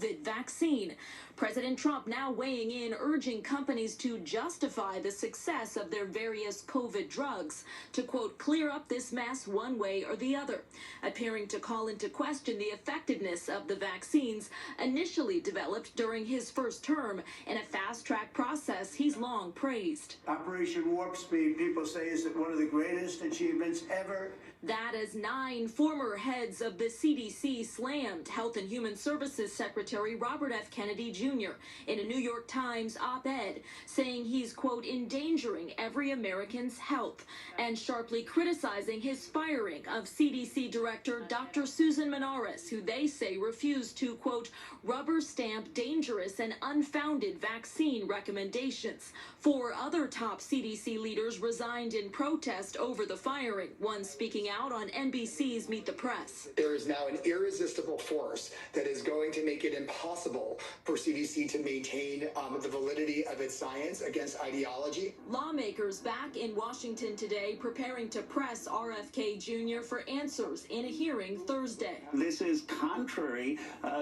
COVID vaccine. President Trump now weighing in, urging companies to justify the success of their various COVID drugs to, quote, clear up this mess one way or the other, appearing to call into question the effectiveness of the vaccines initially developed during his first term in a fast-track process he's long praised. Operation Warp Speed, people say, is one of the greatest achievements ever. That as 9 former heads of the CDC slammed Health and Human Services Secretary Robert F. Kennedy Jr. in a New York Times op-ed, saying he's, quote, endangering every American's health, and sharply criticizing his firing of CDC Director Dr. Susan Manares, who they say refused to, quote, rubber stamp dangerous and unfounded vaccine recommendations. 4 other top CDC leaders resigned in protest over the firing, one speaking out on NBC's Meet the Press. There is now an irresistible force that is going to make it impossible for CDC to maintain the validity of its science against ideology. Lawmakers back in Washington today preparing to press RFK Jr. for answers in a hearing Thursday. This is contrary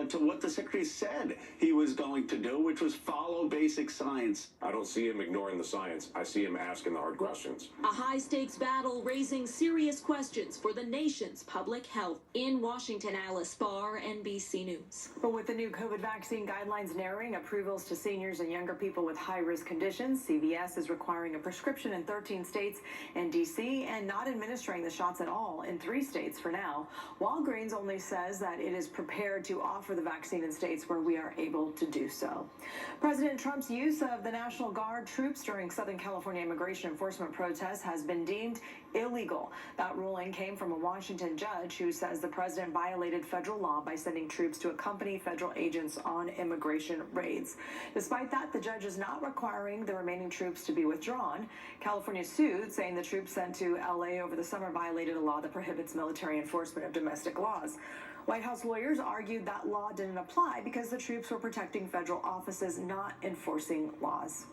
to what the Secretary said he was going to do, which was follow basic science. I don't see him ignoring the science. I see him asking the hard questions. A high-stakes battle raising serious questions for the nation's public health. In Washington, Alice Barr, NBC News. But with the new COVID vaccine guidelines narrowing approvals to seniors and younger people with high-risk conditions, CVS is requiring a prescription in 13 states and D.C. and not administering the shots at all in 3 states for now. Walgreens only says that it is prepared to offer the vaccine in states where we are able to do so. President Trump's use of the National Guard troops during Southern California immigration enforcement protests has been deemed illegal. That ruling came from a Washington judge who says the president violated federal law by sending troops to accompany federal agents on immigration raids. Despite that, the judge is not requiring the remaining troops to be withdrawn. California sued, saying the troops sent to LA over the summer violated a law that prohibits military enforcement of domestic laws. White House lawyers argued that law didn't apply because the troops were protecting federal offices, not enforcing laws.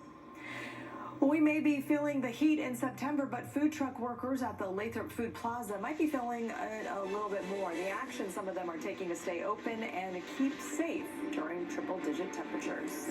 We may be feeling the heat in September, but food truck workers at the Lathrop Food Plaza might be feeling a little bit more. The action some of them are taking to stay open and keep safe during triple-digit temperatures.